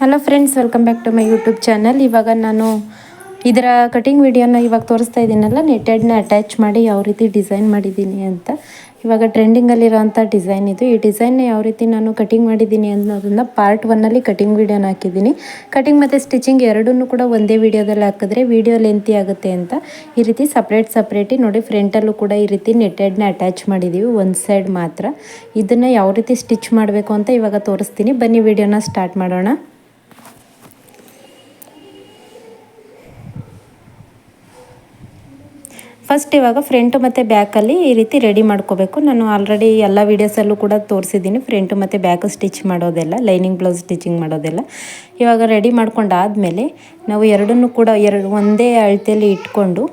Hello friends, welcome back to my YouTube channel. ಇವಾಗ ನಾನು ಇದರ ಕಟಿಂಗ್ ವಿಡಿಯೋನ ಇವಾಗ ತೋರಿಸ್ತಾ ಇದ್ದೀನಲ್ಲ, ನೆಟ್ಟೆಡ್ನ ಅಟ್ಯಾಚ್ ಮಾಡಿ ಯಾವ ರೀತಿ ಡಿಸೈನ್ ಮಾಡಿದ್ದೀನಿ ಅಂತ. ಇವಾಗ ಟ್ರೆಂಡಿಂಗಲ್ಲಿರೋವಂಥ ಡಿಸೈನ್ ಇದು. ಈ ಡಿಸೈನ್ನ ಯಾವ ರೀತಿ ನಾನು ಕಟಿಂಗ್ ಮಾಡಿದ್ದೀನಿ ಅನ್ನೋದನ್ನು ಪಾರ್ಟ್ 1 ಕಟಿಂಗ್ ವಿಡಿಯೋನ ಹಾಕಿದ್ದೀನಿ. ಕಟಿಂಗ್ ಮತ್ತು ಸ್ಟಿಚಿಂಗ್ ಎರಡನ್ನೂ ಕೂಡ ಒಂದೇ ವಿಡಿಯೋದಲ್ಲಿ ಹಾಕಿದ್ರೆ ವಿಡಿಯೋ ಲೆಂತಿ ಆಗುತ್ತೆ ಅಂತ ಈ ರೀತಿ ಸಪ್ರೇಟಿ ನೋಡಿ. ಫ್ರಂಟಲ್ಲೂ ಕೂಡ ಈ ರೀತಿ ನೆಟ್ಟೆಡ್ನ ಅಟ್ಯಾಚ್ ಮಾಡಿದ್ದೀವಿ, ಒಂದು ಸೈಡ್ ಮಾತ್ರ. ಇದನ್ನು ಯಾವ ರೀತಿ ಸ್ಟಿಚ್ ಮಾಡಬೇಕು ಅಂತ ಇವಾಗ ತೋರಿಸ್ತೀನಿ. ಬನ್ನಿ ವಿಡಿಯೋನ ಸ್ಟಾರ್ಟ್ ಮಾಡೋಣ. ಫಸ್ಟ್ ಇವಾಗ ಫ್ರಂಟು ಮತ್ತು ಬ್ಯಾಕಲ್ಲಿ ಈ ರೀತಿ ರೆಡಿ ಮಾಡ್ಕೋಬೇಕು. ನಾನು ಆಲ್ರೆಡಿ ಎಲ್ಲ ವೀಡಿಯೋಸಲ್ಲೂ ಕೂಡ ತೋರಿಸಿದ್ದೀನಿ ಫ್ರಂಟು ಮತ್ತು ಬ್ಯಾಕು ಸ್ಟಿಚ್ ಮಾಡೋದೆಲ್ಲ, ಲೈನಿಂಗ್ ಬ್ಲೌಸ್ ಸ್ಟಿಚಿಂಗ್ ಮಾಡೋದೆಲ್ಲ. ಇವಾಗ ರೆಡಿ ಮಾಡ್ಕೊಂಡಾದಮೇಲೆ ನಾವು ಎರಡನ್ನೂ ಕೂಡ ಒಂದೇ ಅಳತೆಯಲ್ಲಿ ಇಟ್ಕೊಂಡು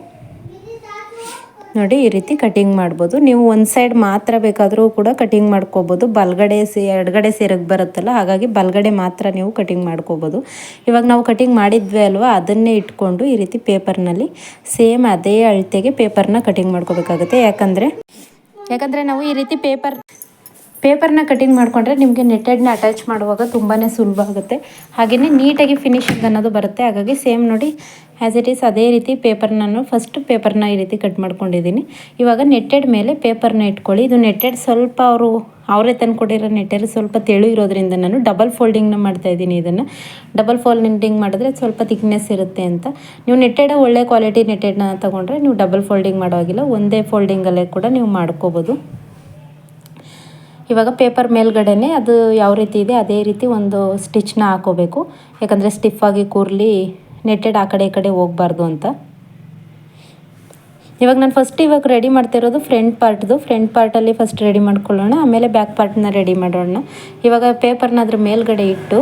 ನೋಡಿ ಈ ರೀತಿ ಕಟಿಂಗ್ ಮಾಡ್ಬೋದು. ನೀವು ಒಂದು ಸೈಡ್ ಮಾತ್ರ ಬೇಕಾದರೂ ಕೂಡ ಕಟಿಂಗ್ ಮಾಡ್ಕೋಬೋದು. ಎಡಗಡೆ ಸೇರಕ್ಕೆ ಬರುತ್ತಲ್ಲ, ಹಾಗಾಗಿ ಬಲಗಡೆ ಮಾತ್ರ ನೀವು ಕಟಿಂಗ್ ಮಾಡ್ಕೋಬೋದು. ಇವಾಗ ನಾವು ಕಟಿಂಗ್ ಮಾಡಿದ್ವಿ ಅಲ್ವಾ, ಅದನ್ನೇ ಇಟ್ಕೊಂಡು ಈ ರೀತಿ ಪೇಪರ್ನಲ್ಲಿ ಸೇಮ್ ಅದೇ ಅಳತೆಗೆ ಪೇಪರ್ನ ಕಟಿಂಗ್ ಮಾಡ್ಕೋಬೇಕಾಗುತ್ತೆ. ಯಾಕಂದರೆ ನಾವು ಈ ರೀತಿ ಪೇಪರ್ನ ಕಟಿಂಗ್ ಮಾಡಿಕೊಂಡ್ರೆ ನಿಮಗೆ ನೆಟ್ಟೆಡ್ನ ಅಟ್ಯಾಚ್ ಮಾಡುವಾಗ ತುಂಬಾ ಸುಲಭ ಆಗುತ್ತೆ. ಹಾಗೆಯೇ ನೀಟಾಗಿ ಫಿನಿಶಿಂಗ್ ಅನ್ನೋದು ಬರುತ್ತೆ. ಹಾಗಾಗಿ ಸೇಮ್ ನೋಡಿ ಆ್ಯಸ್ ಇಟ್ ಈಸ್ ಅದೇ ರೀತಿ ಫಸ್ಟ್ ಪೇಪರ್ನ ಈ ರೀತಿ ಕಟ್ ಮಾಡ್ಕೊಂಡಿದ್ದೀನಿ. ಇವಾಗ ನೆಟ್ಟೆಡ್ ಮೇಲೆ ಪೇಪರ್ನ ಇಟ್ಕೊಳ್ಳಿ. ಇದು ನೆಟ್ಟೆಡ್ ಸ್ವಲ್ಪ ಅವರೇ ತಂದುಕೊಟ್ಟಿರೋ ನೆಟ್ಟೆಡ್ ಸ್ವಲ್ಪ ತೆಳು ಇರೋದ್ರಿಂದ ನಾನು ಡಬಲ್ ಫೋಲ್ಡಿಂಗ್ನ ಮಾಡ್ತಾಯಿದ್ದೀನಿ. ಇದನ್ನು ಡಬಲ್ ಫೋಲ್ಡಿಂಗ್ ಮಾಡಿದ್ರೆ ಸ್ವಲ್ಪ ಥಿಕ್ನೆಸ್ ಇರುತ್ತೆ ಅಂತ. ನೀವು ನೆಟ್ಟೆಡ್ ಒಳ್ಳೆ ಕ್ವಾಲಿಟಿ ನೆಟ್ಟೆಡ್ನ ತೊಗೊಂಡ್ರೆ ನೀವು ಡಬಲ್ ಫೋಲ್ಡಿಂಗ್ ಮಾಡೋ ಹಾಗಿಲ್ಲ, ಒಂದೇ ಫೋಲ್ಡಿಂಗಲ್ಲೇ ಕೂಡ ನೀವು ಮಾಡ್ಕೋಬೋದು. ಇವಾಗ ಪೇಪರ್ ಮೇಲ್ಗಡೆನೇ ಅದು ಯಾವ ರೀತಿ ಇದೆ ಅದೇ ರೀತಿ ಒಂದು ಸ್ಟಿಚ್ನ ಹಾಕೋಬೇಕು. ಯಾಕಂದರೆ ಸ್ಟಿಫಾಗಿ ಕೂರಲಿ, ನೆಟ್ಟೆಡ್ ಆ ಕಡೆ ಈ ಕಡೆ ಹೋಗಬಾರ್ದು ಅಂತ. ಇವಾಗ ನಾನು ರೆಡಿ ಮಾಡ್ತಿರೋದು ಫ್ರಂಟ್ ಪಾರ್ಟಲ್ಲಿ ಫಸ್ಟ್ ರೆಡಿ ಮಾಡ್ಕೊಳ್ಳೋಣ, ಆಮೇಲೆ ಬ್ಯಾಕ್ ಪಾರ್ಟ್ನ ರೆಡಿ ಮಾಡೋಣ. ಇವಾಗ ಪೇಪರ್ನ ಅದ್ರ ಮೇಲ್ಗಡೆ ಇಟ್ಟು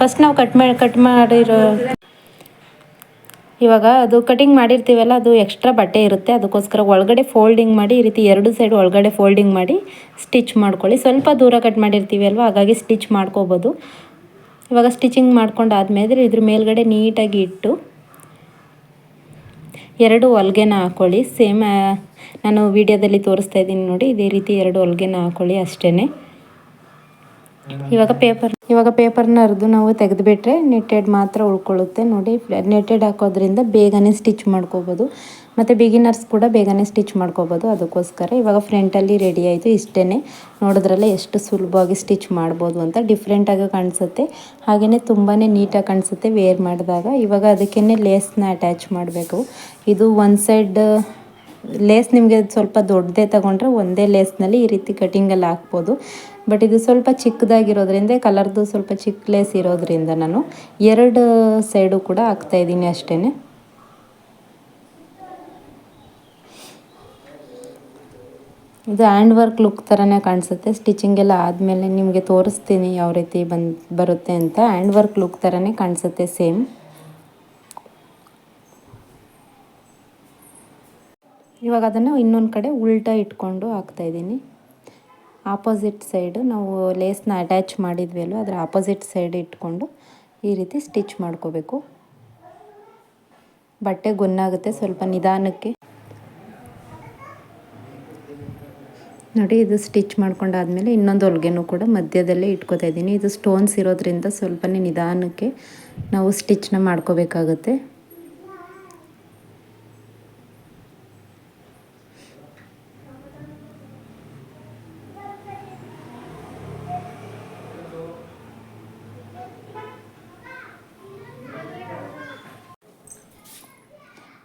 ಫಸ್ಟ್ ನಾವು ಕಟ್ ಮಾಡಿರೋ ಇವಾಗ ಅದು ಕಟಿಂಗ್ ಮಾಡಿರ್ತೀವಲ್ಲ, ಅದು ಎಕ್ಸ್ಟ್ರಾ ಬಟ್ಟೆ ಇರುತ್ತೆ. ಅದಕ್ಕೋಸ್ಕರ ಒಳಗಡೆ ಫೋಲ್ಡಿಂಗ್ ಮಾಡಿ ಈ ರೀತಿ ಎರಡು ಸೈಡ್ ಒಳಗಡೆ ಫೋಲ್ಡಿಂಗ್ ಮಾಡಿ ಸ್ಟಿಚ್ ಮಾಡ್ಕೊಳ್ಳಿ. ಸ್ವಲ್ಪ ದೂರ ಕಟ್ ಮಾಡಿರ್ತೀವಿ ಅಲ್ವ, ಹಾಗಾಗಿ ಸ್ಟಿಚ್ ಮಾಡ್ಕೋಬೋದು. ಇವಾಗ ಸ್ಟಿಚಿಂಗ್ ಮಾಡ್ಕೊಂಡಾದ್ಮೇಲೆ ಇದ್ರ ಮೇಲ್ಗಡೆ ನೀಟಾಗಿ ಇಟ್ಟು 2 ಹೊಲಿಗೆನ ಹಾಕ್ಕೊಳ್ಳಿ. ಸೇಮ್ ನಾನು ವಿಡಿಯೋದಲ್ಲಿ ತೋರಿಸ್ತಾ ಇದ್ದೀನಿ ನೋಡಿ, ಇದೇ ರೀತಿ 2 ಹೊಲಿಗೆನ ಹಾಕ್ಕೊಳ್ಳಿ ಅಷ್ಟೇ. ಇವಾಗ ಪೇಪರ್ನ ಅರ್ದು ನಾವು ತೆಗೆದುಬಿಟ್ರೆ ನೆಟ್ಟೆಡ್ ಮಾತ್ರ ಉಳ್ಕೊಳ್ಳುತ್ತೆ ನೋಡಿ. ನೆಟ್ಟೆಡ್ ಹಾಕೋದ್ರಿಂದ ಬೇಗನೆ ಸ್ಟಿಚ್ ಮಾಡ್ಕೋಬೋದು, ಮತ್ತು ಬಿಗಿನರ್ಸ್ ಕೂಡ ಬೇಗನೆ ಸ್ಟಿಚ್ ಮಾಡ್ಕೋಬೋದು. ಅದಕ್ಕೋಸ್ಕರ ಇವಾಗ ಫ್ರಂಟಲ್ಲಿ ರೆಡಿ ಆಯಿತು. ಇಷ್ಟೇ, ನೋಡಿದ್ರಲ್ಲ ಎಷ್ಟು ಸುಲಭವಾಗಿ ಸ್ಟಿಚ್ ಮಾಡ್ಬೋದು ಅಂತ. ಡಿಫ್ರೆಂಟಾಗಿ ಕಾಣಿಸುತ್ತೆ, ಹಾಗೆಯೇ ತುಂಬಾ ನೀಟಾಗಿ ಕಾಣಿಸುತ್ತೆ ವೇರ್ ಮಾಡಿದಾಗ. ಇವಾಗ ಅದಕ್ಕೇ ಲೇಸ್ನ ಅಟ್ಯಾಚ್ ಮಾಡಬೇಕು. ಇದು ಒಂದು ಸೈಡ್ ಲೇಸ್ ನಿಮಗೆ ಸ್ವಲ್ಪ ದೊಡ್ಡದೇ ತಗೊಂಡ್ರೆ ಒಂದೇ ಲೇಸ್ನಲ್ಲಿ ಈ ರೀತಿ ಕಟಿಂಗಲ್ಲಿ ಹಾಕ್ಬೋದು. ಬಟ್ ಇದು ಸ್ವಲ್ಪ ಚಿಕ್ಕದಾಗಿರೋದ್ರಿಂದ, ಕಲರ್ದು ಸ್ವಲ್ಪ ಚಿಕ್ಕ ಲೇಸ್ ಇರೋದ್ರಿಂದ ನಾನು 2 ಸೈಡು ಕೂಡ ಹಾಕ್ತಾಯಿದ್ದೀನಿ ಅಷ್ಟೇ. ಇದು ಹ್ಯಾಂಡ್ ವರ್ಕ್ ಲುಕ್ ಥರನೇ ಕಾಣಿಸುತ್ತೆ. ಸ್ಟಿಚಿಂಗ್ ಎಲ್ಲ ಆದಮೇಲೆ ನಿಮಗೆ ತೋರಿಸ್ತೀನಿ ಯಾವ ರೀತಿ ಬರುತ್ತೆ ಅಂತ. ಹ್ಯಾಂಡ್ ವರ್ಕ್ ಲುಕ್ ಥರನೇ ಕಾಣಿಸುತ್ತೆ ಸೇಮ್. ಇವಾಗ ಅದನ್ನು ಇನ್ನೊಂದು ಕಡೆ ಉಲ್ಟಾ ಇಟ್ಕೊಂಡು ಹಾಕ್ತಾಯಿದ್ದೀನಿ. ಆಪೋಸಿಟ್ ಸೈಡು ನಾವು ಲೇಸ್ನ ಅಟ್ಯಾಚ್ ಮಾಡಿದ್ವಿ ಅಲ್ವ, ಅದರ ಆಪೋಸಿಟ್ ಸೈಡ್ ಇಟ್ಕೊಂಡು ಈ ರೀತಿ ಸ್ಟಿಚ್ ಮಾಡ್ಕೋಬೇಕು. ಬಟ್ಟೆ ಗೊನ್ನಾಗುತ್ತೆ ಸ್ವಲ್ಪ ನಿಧಾನಕ್ಕೆ ನೋಡಿ. ಇದು ಸ್ಟಿಚ್ ಮಾಡ್ಕೊಂಡಾದ್ಮೇಲೆ ಇನ್ನೊಂದು ಹೊಲಿಗೆನೂ ಕೂಡ ಮಧ್ಯದಲ್ಲೇ ಇಟ್ಕೋತಾ ಇದ್ದೀನಿ. ಇದು ಸ್ಟೋನ್ಸ್ ಇರೋದ್ರಿಂದ ಸ್ವಲ್ಪನೇ ನಿಧಾನಕ್ಕೆ ನಾವು ಸ್ಟಿಚ್ನ ಮಾಡ್ಕೋಬೇಕಾಗುತ್ತೆ.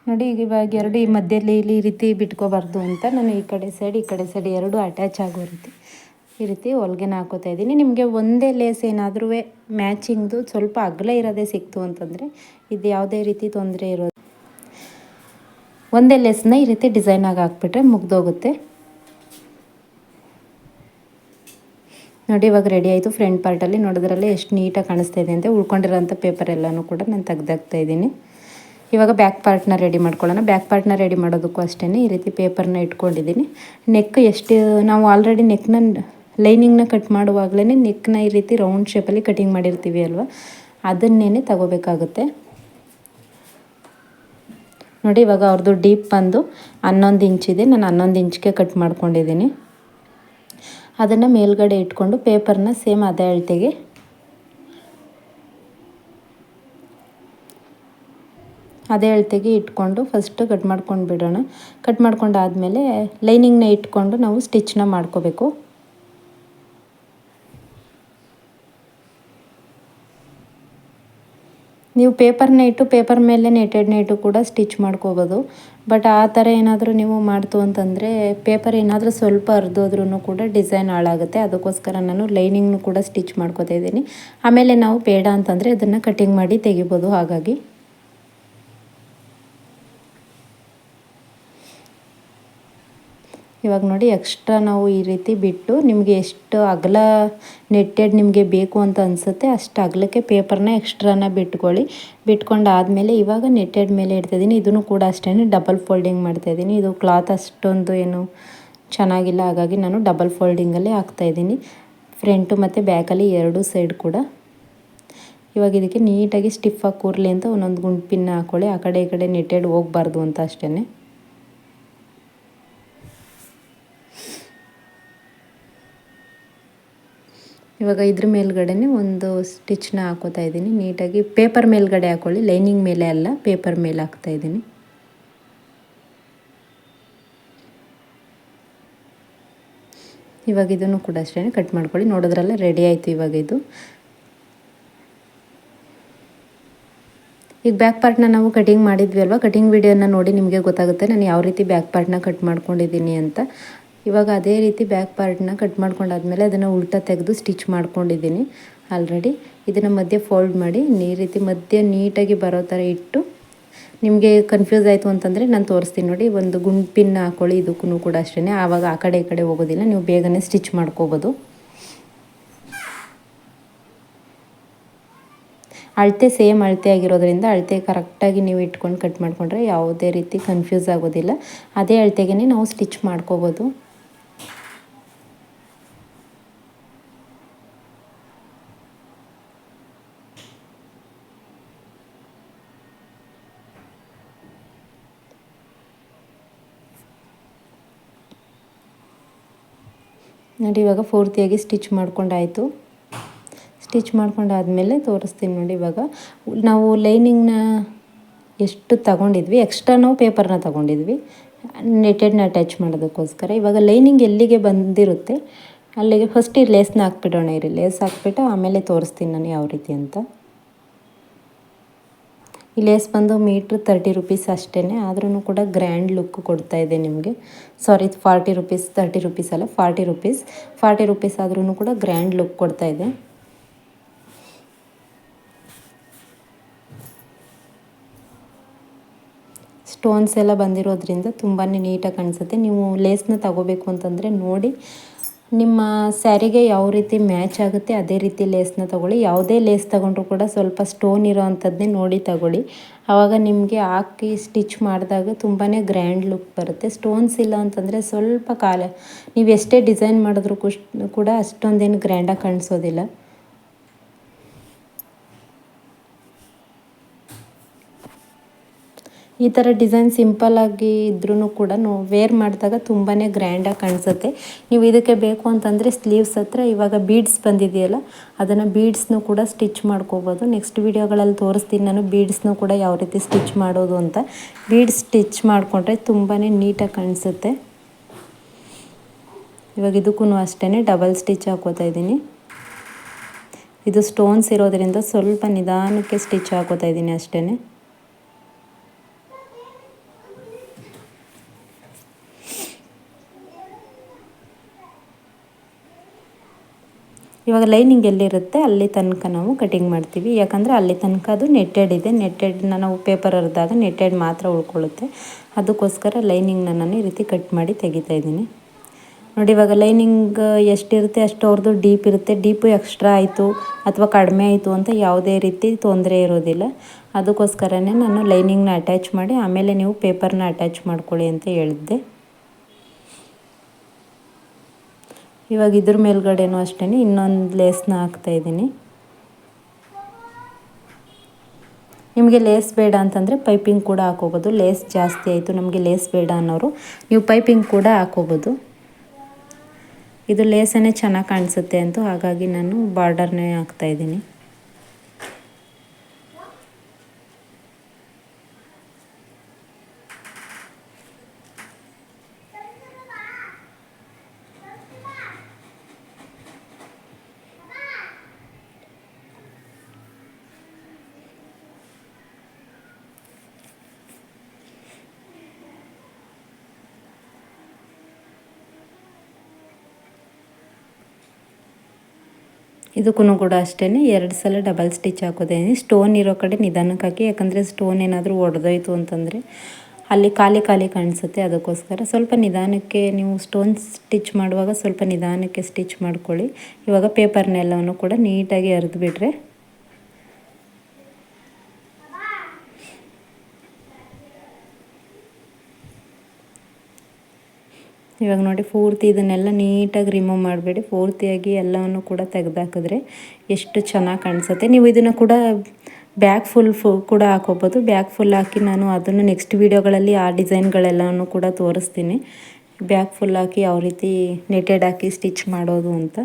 ನೋಡಿ, ಇವಾಗ ಈ ಮಧ್ಯದಲ್ಲಿ ಈ ರೀತಿ ಬಿಟ್ಕೋಬಾರ್ದು ಅಂತ ನಾನು ಈ ಕಡೆ ಸೈಡ್ 2 ಅಟ್ಯಾಚ್ ಆಗೋ ಈ ರೀತಿ ಹೊಲಿಗೆನ ಹಾಕೋತಾ ಇದ್ದೀನಿ. ನಿಮಗೆ ಒಂದೇ ಲೇಸ್ ಏನಾದರೂ ಮ್ಯಾಚಿಂಗ್ದು ಸ್ವಲ್ಪ ಅಗಲ ಇರೋದೇ ಸಿಕ್ತು ಅಂತಂದರೆ ಇದು ಯಾವುದೇ ರೀತಿ ತೊಂದರೆ ಇರೋದು, ಒಂದೇ ಲೇಸ್ನ ಈ ರೀತಿ ಡಿಸೈನಾಗಿ ಹಾಕ್ಬಿಟ್ರೆ ಮುಗ್ದೋಗುತ್ತೆ. ನೋಡಿ, ಇವಾಗ ರೆಡಿ ಆಯಿತು. ಫ್ರಂಟ್ ಪಾರ್ಟಲ್ಲಿ ನೋಡಿದ್ರಲ್ಲೇ ಎಷ್ಟು ನೀಟಾಗಿ ಕಾಣಿಸ್ತಾ ಇದೆ ಅಂತ. ಉಳ್ಕೊಂಡಿರೋಂಥ ಪೇಪರ್ ಎಲ್ಲನೂ ಕೂಡ ನಾನು ತೆಗ್ದಾಕ್ತಾ ಇದ್ದೀನಿ. ಇವಾಗ ಬ್ಯಾಕ್ ಪಾರ್ಟ್ನ ರೆಡಿ ಮಾಡ್ಕೊಳ್ಳೋಣ. ಬ್ಯಾಕ್ ಪಾರ್ಟ್ನ ರೆಡಿ ಮಾಡೋದಕ್ಕೂ ಅಷ್ಟೇ ಈ ರೀತಿ ಪೇಪರ್ನ ಇಟ್ಕೊಂಡಿದ್ದೀನಿ. ನೆಕ್ ನಾವು ಆಲ್ರೆಡಿ ನೆಕ್ನ ಲೈನಿಂಗ್ನ ಕಟ್ ಮಾಡುವಾಗಲೇ ನೆಕ್ನ ಈ ರೀತಿ ರೌಂಡ್ ಶೇಪಲ್ಲಿ ಕಟಿಂಗ್ ಮಾಡಿರ್ತೀವಿ ಅಲ್ವ, ಅದನ್ನೇ ತಗೋಬೇಕಾಗುತ್ತೆ. ನೋಡಿ, ಇವಾಗ ಅವ್ರದ್ದು ಡೀಪ್ ಬಂದು 11 ಇಂಚಿದೆ. ನಾನು 11 ಇಂಚ್ಗೆ ಕಟ್ ಮಾಡ್ಕೊಂಡಿದ್ದೀನಿ. ಅದನ್ನು ಮೇಲ್ಗಡೆ ಇಟ್ಕೊಂಡು ಪೇಪರ್ನ ಸೇಮ್ ಅದೇ ಅಳತೆಗೆ ಅದೇ ಅಳತೆಗೆ ಇಟ್ಕೊಂಡು ಫಸ್ಟು ಕಟ್ ಮಾಡ್ಕೊಂಡು ಬಿಡೋಣ. ಕಟ್ ಮಾಡ್ಕೊಂಡಾದಮೇಲೆ ಲೈನಿಂಗ್ನ ಇಟ್ಕೊಂಡು ನಾವು ಸ್ಟಿಚ್ನ ಮಾಡ್ಕೋಬೇಕು. ನೀವು ಪೇಪರ್ನ ಇಟ್ಟು ಪೇಪರ್ ಮೇಲೆ ನೆಟೆಡ್ನ ಇಟ್ಟು ಕೂಡ ಸ್ಟಿಚ್ ಮಾಡ್ಕೋಬೋದು. ಬಟ್ ಆ ಥರ ಏನಾದರೂ ನೀವು ಮಾಡ್ತು ಅಂತಂದರೆ ಪೇಪರ್ ಏನಾದರೂ ಸ್ವಲ್ಪ ಹರಿದೋದ್ರೂ ಕೂಡ ಡಿಸೈನ್ ಹಾಳಾಗುತ್ತೆ. ಅದಕ್ಕೋಸ್ಕರ ನಾನು ಲೈನಿಂಗ್ನು ಕೂಡ ಸ್ಟಿಚ್ ಮಾಡ್ಕೋತಾ ಇದ್ದೀನಿ. ಆಮೇಲೆ ನಾವು ಬೇಡ ಅಂತಂದರೆ ಅದನ್ನು ಕಟಿಂಗ್ ಮಾಡಿ ತೆಗಿಬೋದು. ಹಾಗಾಗಿ ಇವಾಗ ನೋಡಿ ಎಕ್ಸ್ಟ್ರಾ ನಾವು ಈ ರೀತಿ ಬಿಟ್ಟು ನಿಮಗೆ ಎಷ್ಟು ಅಗಲ ನೆಟ್ಟೆಡ್ ನಿಮಗೆ ಬೇಕು ಅಂತ ಅನಿಸುತ್ತೆ ಅಷ್ಟು ಅಗಲಕ್ಕೆ ಪೇಪರ್ನ ಎಕ್ಸ್ಟ್ರಾನ ಬಿಟ್ಕೊಂಡಾದಮೇಲೆ ಇವಾಗ ನೆಟ್ಟೆಡ್ ಮೇಲೆ ಇಡ್ತಾಯಿದ್ದೀನಿ. ಇದನ್ನು ಕೂಡ ಅಷ್ಟೇ ಡಬಲ್ ಫೋಲ್ಡಿಂಗ್ ಮಾಡ್ತಾಯಿದ್ದೀನಿ. ಇದು ಕ್ಲಾತ್ ಅಷ್ಟೊಂದು ಏನು ಚೆನ್ನಾಗಿಲ್ಲ, ಹಾಗಾಗಿ ನಾನು ಡಬಲ್ ಫೋಲ್ಡಿಂಗಲ್ಲೇ ಹಾಕ್ತಾಯಿದ್ದೀನಿ, ಫ್ರಂಟು ಮತ್ತು ಬ್ಯಾಕಲ್ಲಿ ಎರಡೂ ಸೈಡ್ ಕೂಡ. ಇವಾಗ ಇದಕ್ಕೆ ನೀಟಾಗಿ ಸ್ಟಿಫಾಗಿ ಕೂರಲಿ ಅಂತ ಒಂದೊಂದು ಗುಂಡು ಪಿನ್ ಹಾಕ್ಕೊಳ್ಳಿ. ಆ ಕಡೆ ಈ ಕಡೆ ನೆಟ್ಟೆಡ್ ಹೋಗಬಾರ್ದು ಅಂತ ಅಷ್ಟೇ. ಇವಾಗ ಇದ್ರ ಮೇಲ್ಗಡೆ ಒಂದು ಸ್ಟಿಚ್ನ ಹಾಕೋತಾ ಇದ್ದೀನಿ. ನೀಟಾಗಿ ಪೇಪರ್ ಮೇಲ್ಗಡೆ ಹಾಕ್ಕೊಳ್ಳಿ, ಲೈನಿಂಗ್ ಮೇಲೆ ಅಲ್ಲ, ಪೇಪರ್ ಮೇಲೆ ಹಾಕ್ತಾಯಿದ್ದೀನಿ. ಇವಾಗ ಇದನ್ನು ಕೂಡ ಅಷ್ಟೇ ಕಟ್ ಮಾಡ್ಕೊಳ್ಳಿ. ನೋಡಿದ್ರಲ್ಲ, ರೆಡಿ ಆಯಿತು ಇವಾಗ ಇದು. ಈಗ ಬ್ಯಾಕ್ ಪಾರ್ಟ್ನ ನಾವು ಕಟಿಂಗ್ ಮಾಡಿದ್ವಿ ಅಲ್ವಾ, ಕಟಿಂಗ್ ವಿಡಿಯೋನ ನೋಡಿ ನಿಮಗೆ ಗೊತ್ತಾಗುತ್ತೆ ನಾನು ಯಾವ ರೀತಿ ಬ್ಯಾಕ್ ಪಾರ್ಟ್ನ ಕಟ್ ಮಾಡ್ಕೊಂಡಿದ್ದೀನಿ ಅಂತ. ಇವಾಗ ಅದೇ ರೀತಿ ಬ್ಯಾಕ್ ಪಾರ್ಟ್ನ ಕಟ್ ಮಾಡ್ಕೊಂಡಾದ್ಮೇಲೆ ಅದನ್ನು ಉಲ್ಟಾ ತೆಗೆದು ಸ್ಟಿಚ್ ಮಾಡ್ಕೊಂಡಿದ್ದೀನಿ ಆಲ್ರೆಡಿ. ಇದನ್ನು ಮಧ್ಯೆ ಫೋಲ್ಡ್ ಮಾಡಿ ಈ ರೀತಿ ಮಧ್ಯೆ ನೀಟಾಗಿ ಬರೋ ಥರ ಇಟ್ಟು, ನಿಮಗೆ ಕನ್ಫ್ಯೂಸ್ ಆಯಿತು ಅಂತಂದರೆ ನಾನು ತೋರಿಸ್ತೀನಿ ನೋಡಿ. ಒಂದು ಗುಂಡು ಪಿನ್ ಹಾಕ್ಕೊಳ್ಳಿ, ಇದಕ್ಕೂ ಕೂಡ ಅಷ್ಟೇ. ಆವಾಗ ಆ ಕಡೆ ಈ ಕಡೆ ಹೋಗೋದಿಲ್ಲ, ನೀವು ಬೇಗನೆ ಸ್ಟಿಚ್ ಮಾಡ್ಕೋಬೋದು. ಅಳತೆ ಸೇಮ್ ಅಳತೆ ಆಗಿರೋದ್ರಿಂದ ಅಳತೆ ಕರೆಕ್ಟಾಗಿ ನೀವು ಇಟ್ಕೊಂಡು ಕಟ್ ಮಾಡಿಕೊಂಡ್ರೆ ಯಾವುದೇ ರೀತಿ ಕನ್ಫ್ಯೂಸ್ ಆಗೋದಿಲ್ಲ. ಅದೇ ಅಳತೆಗೆ ನಾವು ಸ್ಟಿಚ್ ಮಾಡ್ಕೋಬೋದು. ನೋಡಿ ಇವಾಗ ಪೂರ್ತಿಯಾಗಿ ಸ್ಟಿಚ್ ಮಾಡ್ಕೊಂಡಾಯಿತು. ಸ್ಟಿಚ್ ಮಾಡ್ಕೊಂಡಾದಮೇಲೆ ತೋರಿಸ್ತೀನಿ ನೋಡಿ. ಇವಾಗ ನಾವು ಲೈನಿಂಗ್ನ ಎಷ್ಟು ತಗೊಂಡಿದ್ವಿ, ಎಕ್ಸ್ಟ್ರಾ ನಾವು ಪೇಪರ್ನ ತಗೊಂಡಿದ್ವಿ ನೆಟೆಡ್ನ ಅಟ್ಯಾಚ್ ಮಾಡೋದಕ್ಕೋಸ್ಕರ. ಇವಾಗ ಲೈನಿಂಗ್ ಎಲ್ಲಿಗೆ ಬಂದಿರುತ್ತೆ ಅಲ್ಲಿಗೆ ಫಸ್ಟ್ ಈ ಲೇಸ್ನ ಹಾಕ್ಬಿಡೋಣ. ಇರಿ, ಲೇಸ್ ಹಾಕ್ಬಿಟ್ಟು ಆಮೇಲೆ ತೋರಿಸ್ತೀನಿ ನಾನು ಯಾವ ರೀತಿ ಅಂತ. ಈ ಲೇಸ್ ಬಂದು ಮೀಟ್ರ್ 30 ರುಪೀಸ್ ಅಷ್ಟೇ, ಆದ್ರೂ ಕೂಡ ಗ್ರ್ಯಾಂಡ್ ಲುಕ್ ಕೊಡ್ತಾ ಇದೆ ನಿಮಗೆ. ಸಾರಿ, 40 ರುಪೀಸ್, 30 ರುಪೀಸ್ ಅಲ್ಲ, 40 ರುಪೀಸ್. 40 ರುಪೀಸ್ ಆದ್ರೂ ಕೂಡ ಗ್ರ್ಯಾಂಡ್ ಲುಕ್ ಕೊಡ್ತಾ ಇದೆ. ಸ್ಟೋನ್ಸ್ ಎಲ್ಲ ಬಂದಿರೋದ್ರಿಂದ ತುಂಬಾ ನೀಟಾಗಿ ಕಾಣಿಸುತ್ತೆ. ನೀವು ಲೇಸ್ನ ತಗೋಬೇಕು ಅಂತಂದರೆ ನೋಡಿ, ನಿಮ್ಮ ಸ್ಯಾರಿಗೆ ಯಾವ ರೀತಿ ಮ್ಯಾಚ್ ಆಗುತ್ತೆ ಅದೇ ರೀತಿ ಲೇಸ್ನ ತೊಗೊಳ್ಳಿ. ಯಾವುದೇ ಲೇಸ್ ತೊಗೊಂಡ್ರೂ ಕೂಡ ಸ್ವಲ್ಪ ಸ್ಟೋನ್ ಇರೋ ಅಂಥದ್ದೇ ನೋಡಿ ತಗೊಳ್ಳಿ. ಆವಾಗ ನಿಮಗೆ ಹಾಕಿ ಸ್ಟಿಚ್ ಮಾಡಿದಾಗ ತುಂಬಾ ಗ್ರ್ಯಾಂಡ್ ಲುಕ್ ಬರುತ್ತೆ. ಸ್ಟೋನ್ಸ್ ಇಲ್ಲ ಅಂತಂದರೆ ಸ್ವಲ್ಪ ನೀವು ಎಷ್ಟೇ ಡಿಸೈನ್ ಮಾಡಿದ್ರೂ ಕೂಡ ಅಷ್ಟೊಂದೇನು ಗ್ರ್ಯಾಂಡಾಗಿ ಕಾಣಿಸೋದಿಲ್ಲ. ಈ ಥರ ಡಿಸೈನ್ ಸಿಂಪಲ್ಲಾಗಿ ಇದ್ರೂ ಕೂಡ ವೇರ್ ಮಾಡಿದಾಗ ತುಂಬಾ ಗ್ರ್ಯಾಂಡಾಗಿ ಕಾಣಿಸುತ್ತೆ. ನೀವು ಇದಕ್ಕೆ ಬೇಕು ಅಂತಂದರೆ ಸ್ಲೀವ್ಸ್ ಹತ್ರ ಇವಾಗ ಬೀಡ್ಸ್ ಬಂದಿದೆಯಲ್ಲ, ಅದನ್ನು ಬೀಡ್ಸ್ನೂ ಕೂಡ ಸ್ಟಿಚ್ ಮಾಡ್ಕೋಬೋದು. ನೆಕ್ಸ್ಟ್ ವೀಡಿಯೋಗಳಲ್ಲಿ ತೋರಿಸ್ತೀನಿ ನಾನು ಬೀಡ್ಸ್ನೂ ಕೂಡ ಯಾವ ರೀತಿ ಸ್ಟಿಚ್ ಮಾಡೋದು ಅಂತ. ಬೀಡ್ಸ್ ಸ್ಟಿಚ್ ಮಾಡಿಕೊಂಡ್ರೆ ತುಂಬಾ ನೀಟಾಗಿ ಕಾಣಿಸುತ್ತೆ. ಇವಾಗ ಇದಕ್ಕೂ ಅಷ್ಟೇ ಡಬಲ್ ಸ್ಟಿಚ್ ಹಾಕೋತಾ ಇದ್ದೀನಿ. ಇದು ಸ್ಟೋನ್ಸ್ ಇರೋದರಿಂದ ಸ್ವಲ್ಪ ನಿಧಾನಕ್ಕೆ ಸ್ಟಿಚ್ ಹಾಕೋತಾ ಇದ್ದೀನಿ ಅಷ್ಟೇ. ಇವಾಗ ಲೈನಿಂಗ್ ಎಲ್ಲಿರುತ್ತೆ ಅಲ್ಲಿ ತನಕ ನಾವು ಕಟಿಂಗ್ ಮಾಡ್ತೀವಿ. ಯಾಕಂದರೆ ಅಲ್ಲಿ ತನಕ ಅದು ನೆಟ್ಟೆಡ್ ಇದೆ. ನೆಟ್ಟೆಡ್ನ ನಾವು ಪೇಪರ್ ಹರಿದಾಗ ನೆಟ್ಟೆಡ್ ಮಾತ್ರ ಉಳ್ಕೊಳ್ಳುತ್ತೆ. ಅದಕ್ಕೋಸ್ಕರ ಲೈನಿಂಗ್ನ ನಾನು ಈ ರೀತಿ ಕಟ್ ಮಾಡಿ ತೆಗಿತಾ ಇದ್ದೀನಿ ನೋಡಿ. ಇವಾಗ ಲೈನಿಂಗ್ ಎಷ್ಟಿರುತ್ತೆ ಅಷ್ಟು ಅವ್ರದ್ದು ಡೀಪ್ ಇರುತ್ತೆ. ಡೀಪು ಎಕ್ಸ್ಟ್ರಾ ಆಯಿತು ಅಥವಾ ಕಡಿಮೆ ಆಯಿತು ಅಂತ ಯಾವುದೇ ರೀತಿ ತೊಂದರೆ ಇರೋದಿಲ್ಲ. ಅದಕ್ಕೋಸ್ಕರನೇ ನಾನು ಲೈನಿಂಗ್ನ ಅಟ್ಯಾಚ್ ಮಾಡಿ ಆಮೇಲೆ ನೀವು ಪೇಪರ್ನ ಅಟ್ಯಾಚ್ ಮಾಡ್ಕೊಳ್ಳಿ ಅಂತ ಹೇಳಿದ್ದೆ. ಇವಾಗ ಇದ್ರ ಮೇಲ್ಗಡೆನೂ ಅಷ್ಟೇ ಇನ್ನೊಂದು ಲೇಸ್ನ ಹಾಕ್ತಾಯಿದ್ದೀನಿ. ನಿಮಗೆ ಲೇಸ್ ಬೇಡ ಅಂತಂದರೆ ಪೈಪಿಂಗ್ ಕೂಡ ಹಾಕೋಬೋದು. ಲೇಸ್ ಜಾಸ್ತಿ ಆಯಿತು ನಮಗೆ ಲೇಸ್ ಬೇಡ ಅನ್ನೋರು ನೀವು ಪೈಪಿಂಗ್ ಕೂಡ ಹಾಕೋಬೋದು. ಇದು ಲೇಸನ್ನೇ ಚೆನ್ನಾಗಿ ಕಾಣಿಸುತ್ತೆ ಅಂತ ಹಾಗಾಗಿ ನಾನು ಬಾರ್ಡರ್ನೇ ಹಾಕ್ತಾಯಿದ್ದೀನಿ. ಇದಕ್ಕೂ ಕೂಡ ಅಷ್ಟೇ 2 ಸಲ ಡಬಲ್ ಸ್ಟಿಚ್ ಹಾಕೋದೇನೆ. ಸ್ಟೋನ್ ಇರೋ ಕಡೆ ನಿಧಾನಕ್ಕೆ ಹಾಕಿ, ಯಾಕಂದರೆ ಸ್ಟೋನ್ ಏನಾದರೂ ಒಡೆದೋಯ್ತು ಅಂತಂದರೆ ಅಲ್ಲಿ ಖಾಲಿ ಖಾಲಿ ಕಾಣಿಸುತ್ತೆ. ಅದಕ್ಕೋಸ್ಕರ ಸ್ವಲ್ಪ ನಿಧಾನಕ್ಕೆ ನೀವು ಸ್ಟೋನ್ ಸ್ಟಿಚ್ ಮಾಡುವಾಗ ಸ್ವಲ್ಪ ನಿಧಾನಕ್ಕೆ ಸ್ಟಿಚ್ ಮಾಡ್ಕೊಳ್ಳಿ. ಇವಾಗ ಪೇಪರ್ನೆಲ್ಲವನ್ನು ಕೂಡ ನೀಟಾಗಿ ಅರೆದುಬಿಟ್ರೆ ಇವಾಗ ನೋಡಿ ಪೂರ್ತಿ ಇದನ್ನೆಲ್ಲ ನೀಟಾಗಿ ರಿಮೂವ್ ಮಾಡಬೇಡಿ. ಪೂರ್ತಿಯಾಗಿ ಎಲ್ಲವನ್ನು ಕೂಡ ತೆಗೆದಾಕಿದ್ರೆ ಎಷ್ಟು ಚೆನ್ನಾಗಿ ಕಾಣಿಸುತ್ತೆ. ನೀವು ಇದನ್ನು ಕೂಡ ಬ್ಯಾಗ್ ಫುಲ್ ಕೂಡ ಹಾಕೋಬೋದು. ಬ್ಯಾಗ್ ಫುಲ್ ಹಾಕಿ ನಾನು ಅದನ್ನು ನೆಕ್ಸ್ಟ್ ವೀಡಿಯೋಗಳಲ್ಲಿ ಆ ಡಿಸೈನ್ಗಳೆಲ್ಲನೂ ಕೂಡ ತೋರಿಸ್ತೀನಿ. ಬ್ಯಾಗ್ ಫುಲ್ ಹಾಕಿ ಯಾವ ರೀತಿ ನೆಟೆಡ್ ಹಾಕಿ ಸ್ಟಿಚ್ ಮಾಡೋದು ಅಂತ.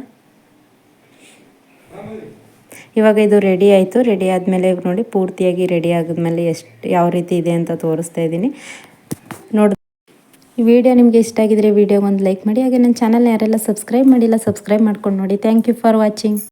ಇವಾಗ ಇದು ರೆಡಿ ಆಯಿತು. ರೆಡಿ ಆದಮೇಲೆ ನೋಡಿ ಪೂರ್ತಿಯಾಗಿ ರೆಡಿ ಆದಮೇಲೆ ಯಾವ ರೀತಿ ಇದೆ ಅಂತ ತೋರಿಸ್ತಾ ಇದ್ದೀನಿ ನೋಡಿ. ಈ ವಿಡಿಯೋ ನಿಮಗೆ ಇಷ್ಟ ಆಗಿದ್ರೆ ವಿಡಿಯೋಗೊಂದು ಲೈಕ್ ಮಾಡಿ. ಹಾಗೆ ನನ್ನ ಚಾನಲ್ನ ಯಾರೆಲ್ಲ ಸಬ್ಸ್ಕ್ರೈಬ್ ಮಾಡಿಲ್ಲ ಸಬ್ಸ್ಕ್ರೈಬ್ ಮಾಡ್ಕೊಂಡು ನೋಡಿ. Thank you for watching.